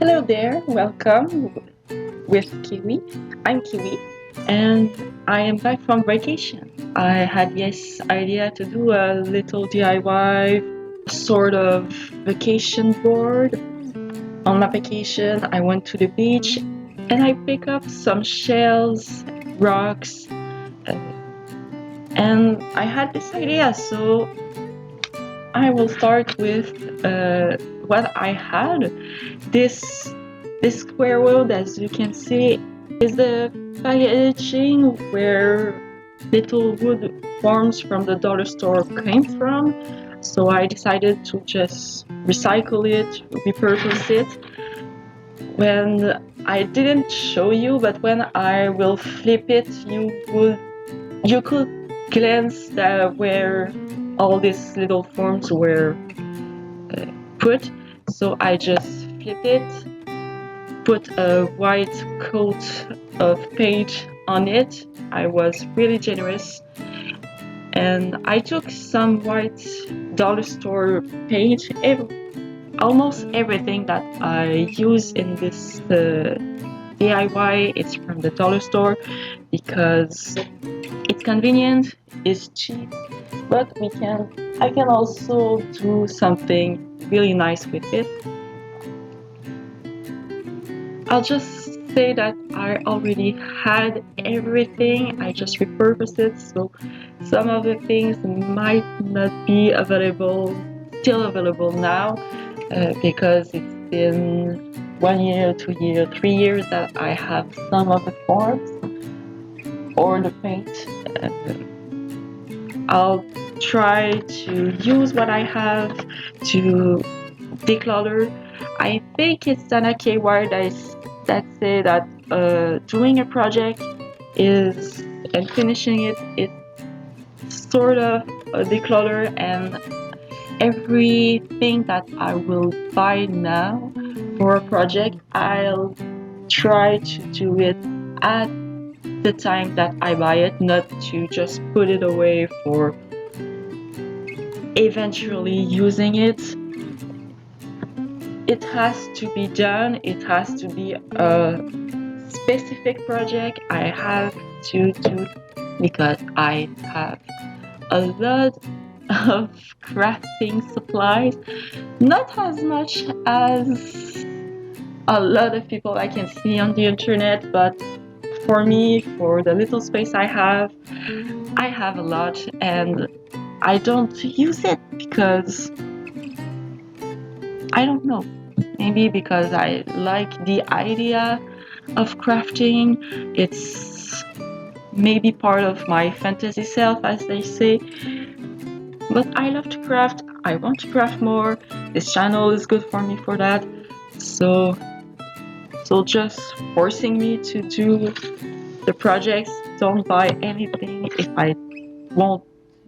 Hello there, welcome with Kiwi. I'm Kiwi and I am back from vacation. I had this idea to do a little DIY sort of vacation board. On my vacation, I went to the beach and I picked up some shells, rocks, and I had this idea. So I will start with what I had. This this square world, as you can see, is the packaging where little wood forms from the dollar store came from. So I decided to just recycle it, repurpose it. When I didn't show you, but when I will flip it, you could glance that where all these little forms were put. So I just flip it, put a white coat of paint on it. I was really generous, and I took some white dollar store paint. Almost everything that I use in this DIY is from the dollar store because it's convenient, it's cheap, but I can also do something really nice with it. I'll just say that I already had everything, I just repurposed it, so some of the things might not be still available now, because it's been 1 year, 2 years, 3 years that I have some of the forms or the paint. I'll try to use what I have to declutter. I think it's Dana KY that say that doing a project and finishing it is sort of a declutter, and everything that I will buy now for a project, I'll try to do it at the time that I buy it, not to just put it away for eventually using it. It has to be done, it has to be a specific project I have to do because I have a lot of crafting supplies, not as much as a lot of people I can see on the internet, but for me, for the little space I have a lot, and I don't use it because I don't know. Maybe because I like the idea of crafting. It's maybe part of my fantasy self, as they say. But I love to craft. I want to craft more. This channel is good for me for that. So just forcing me to do the projects, don't buy anything if I won't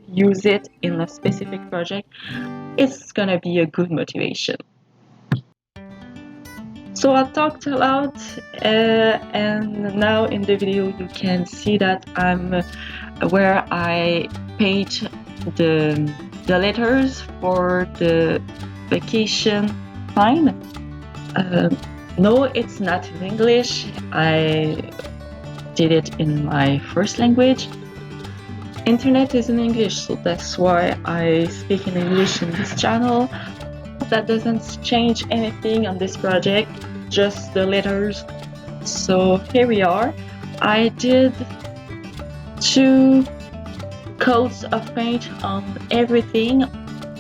use it in a specific project, it's gonna be a good motivation. So I talked a lot, and now in the video you can see that I'm where I paint the letters for the vacation sign. No, it's not in English. I did it in my first language. Internet is in English, so that's why I speak in English in this channel. That doesn't change anything on this project, just the letters. So here we are. I did 2 coats of paint on everything,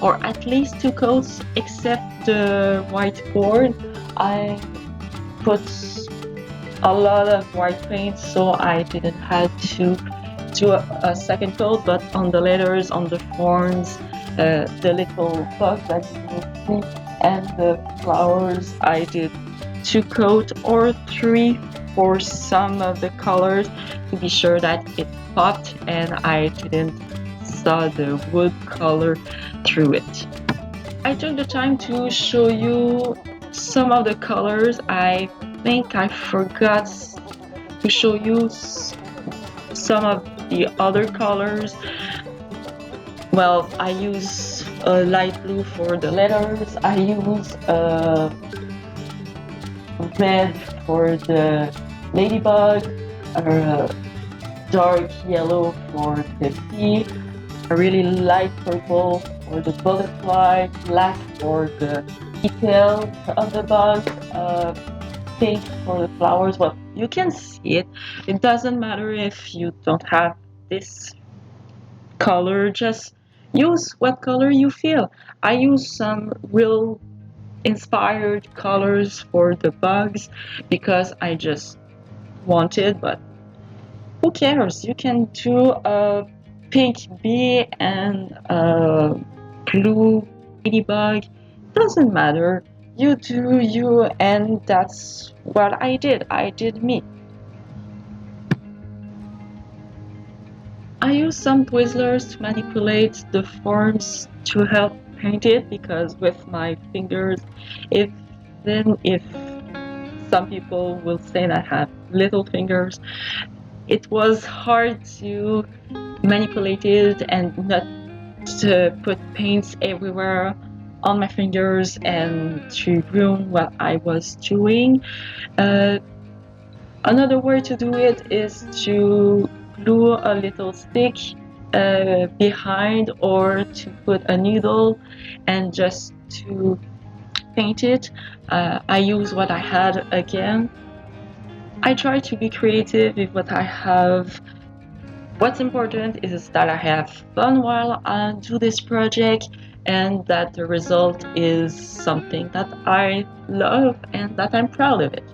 or at least 2 coats, except the white board. I put a lot of white paint, so I didn't have to do a second coat, but on the letters, on the forms, the little bugs that you can see, and the flowers, I did 2 coats or 3 for some of the colors to be sure that it popped and I didn't saw the wood color through it. I took the time to show you some of the colors. I think I forgot to show you some of the other colors. Well, I use a light blue for the letters. I use red for the ladybug, dark yellow for the bee, a really light purple for the butterfly, black for the details of the bug, pink for the flowers. Well, you can see it. It doesn't matter if you don't have this color, just use what color you feel. I use some real inspired colors for the bugs because I just wanted, but who cares? You can do a pink bee and a blue ladybug. Doesn't matter. You do you, and that's what I did. I did me. I use some Twizzlers to manipulate the forms to help paint it because with my fingers, if some people will say that I have little fingers, it was hard to manipulate it and not to put paints everywhere on my fingers and to ruin what I was doing. Uh, Another way to do it is to glue a little stick behind or to put a needle and just to paint it. I use what I had again. I try to be creative with what I have. What's important is that I have fun while I do this project and that the result is something that I love and that I'm proud of it.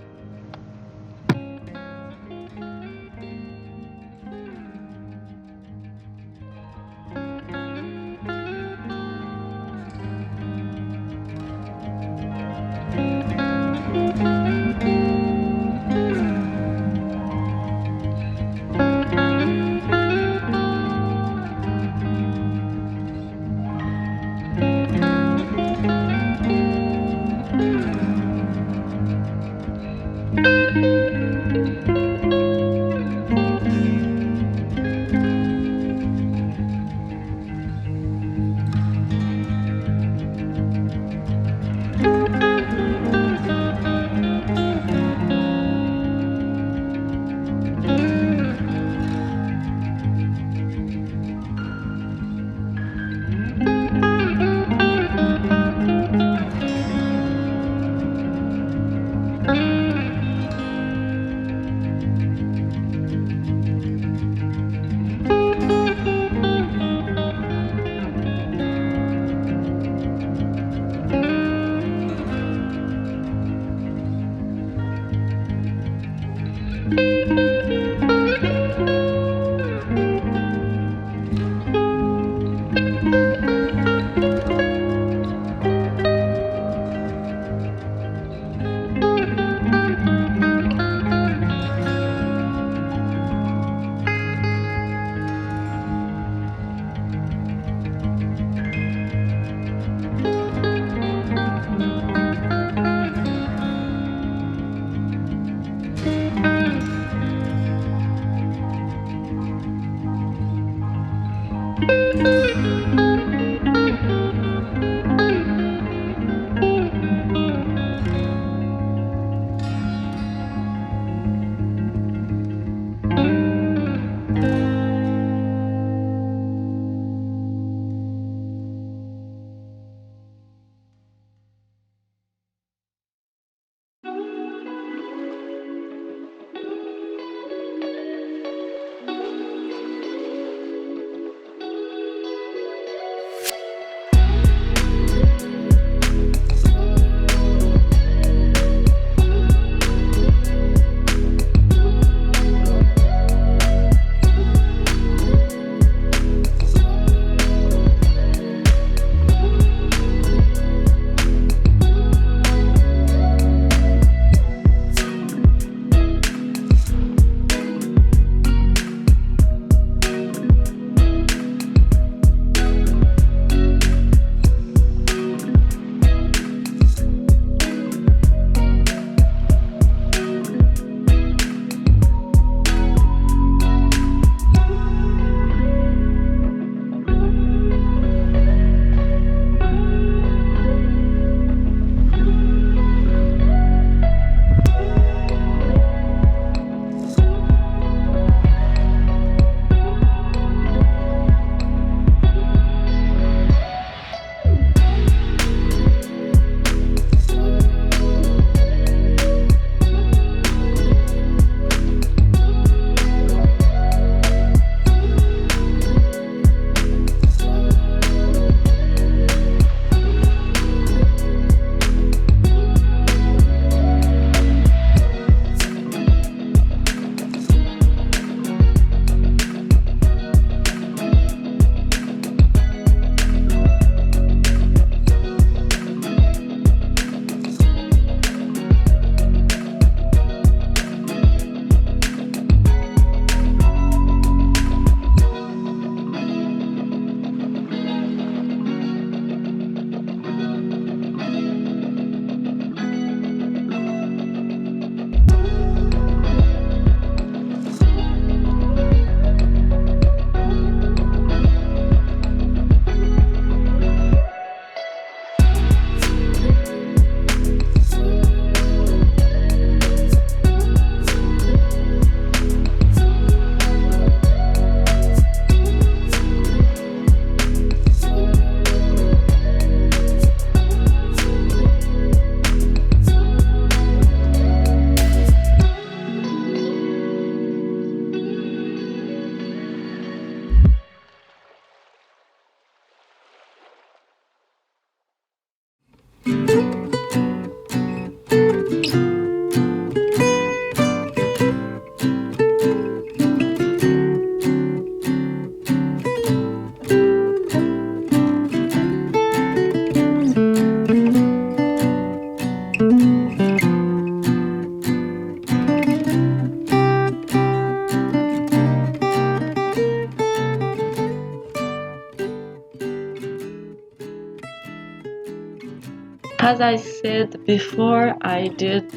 as I said before, I did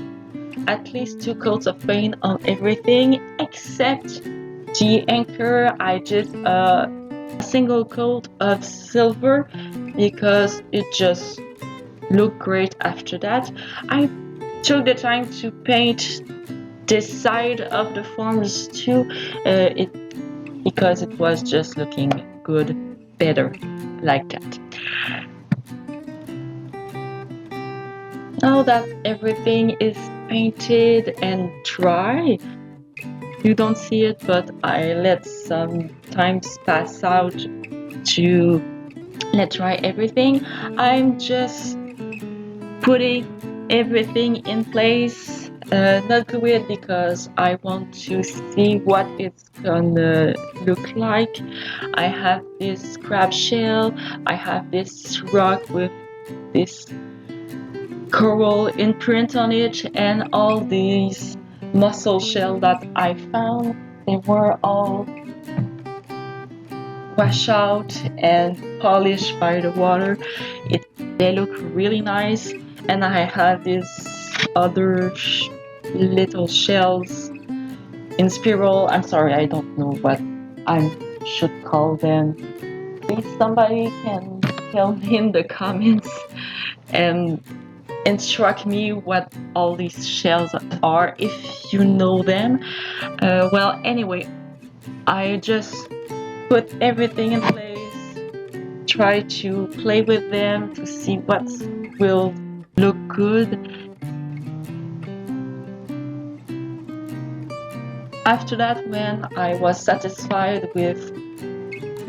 at least 2 coats of paint on everything except the anchor. I did a single coat of silver because it just looked great after that. I took the time to paint this side of the forms too, because it was just looking good, better like that. Now that everything is painted and dry, you don't see it, but I let some time pass out to let dry everything. I'm just putting everything in place, not glue it because I want to see what it's gonna look like. I have this crab shell, I have this rock with this coral imprint on it, and all these mussel shell that I found. They were all washed out and polished by the water. They look really nice, and I have these other little shells in spiral. I'm sorry, I don't know what I should call them. Please, somebody can tell me in the comments and instruct me what all these shells are if you know them. Well, anyway, I just put everything in place, try to play with them to see what will look good. After that, when I was satisfied with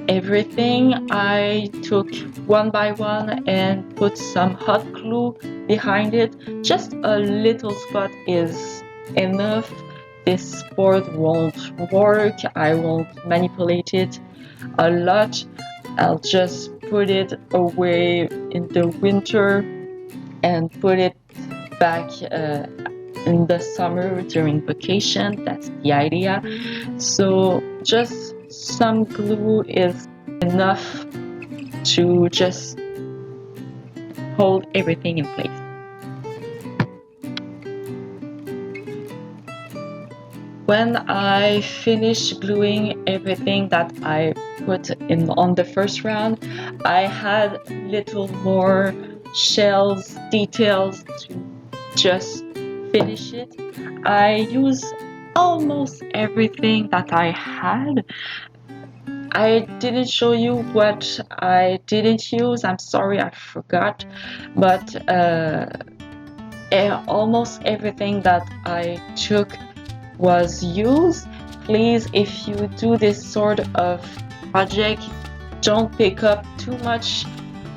everything, I took one by one and put some hot glue behind it. Just a little spot is enough. This board won't work. I won't manipulate it a lot. I'll just put it away in the winter and put it back in the summer during vacation. That's the idea. So just some glue is enough to just hold everything in place. When I finished gluing everything that I put in on the first round, I had little more shells, details to just finish it. I used almost everything that I had. I didn't show you what I didn't use. I'm sorry, I forgot. But almost everything that I took was used. Please, if you do this sort of project, don't pick up too much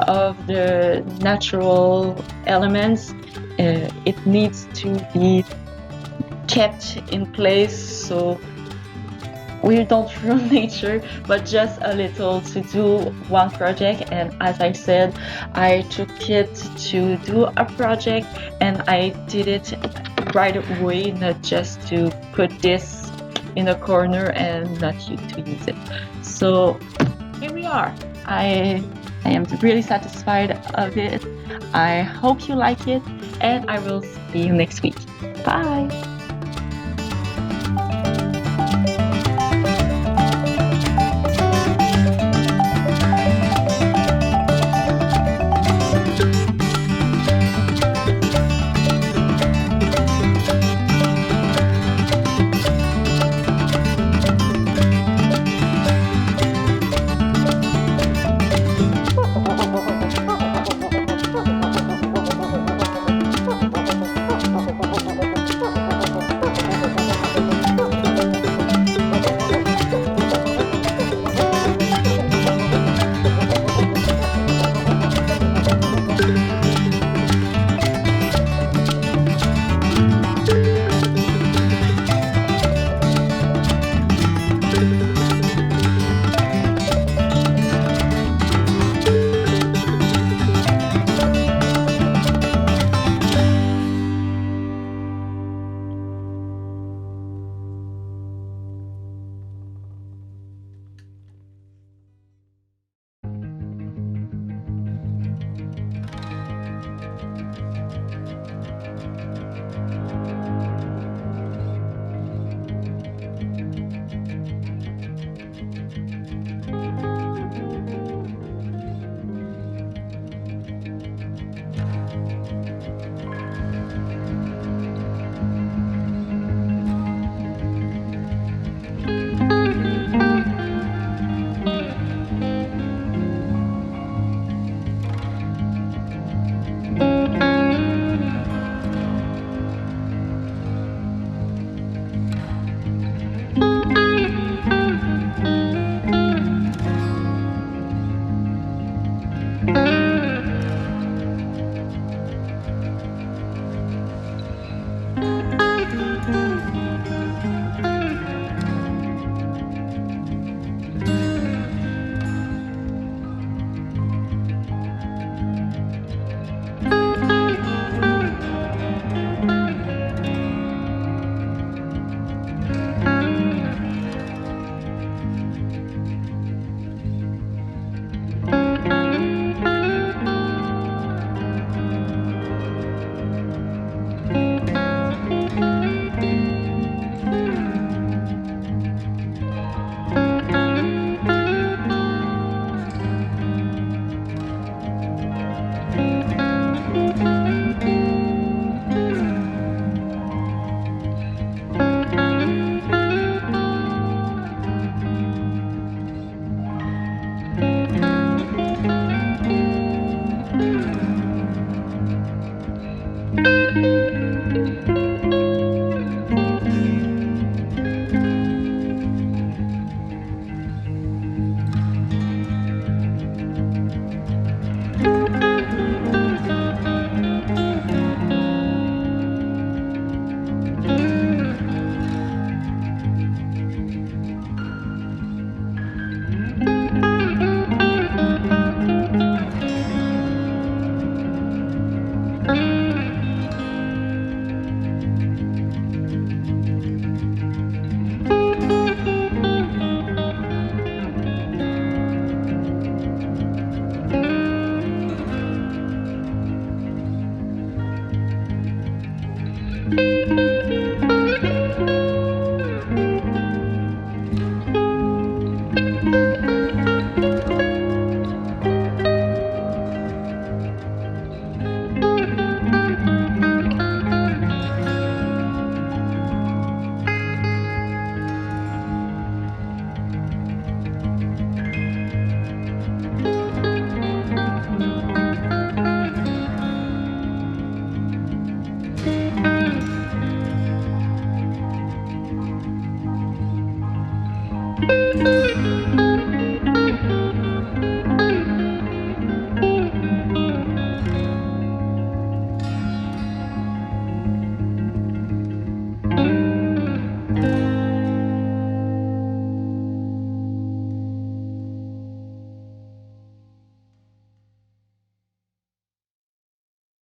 of the natural elements. It needs to be kept in place so we don't ruin nature, but just a little to do one project. And as I said, I took it to do a project and I did it right away, not just to put this in a corner and not to use it. So here we are. I am really satisfied of it. I hope you like it, and I will see you next week. Bye.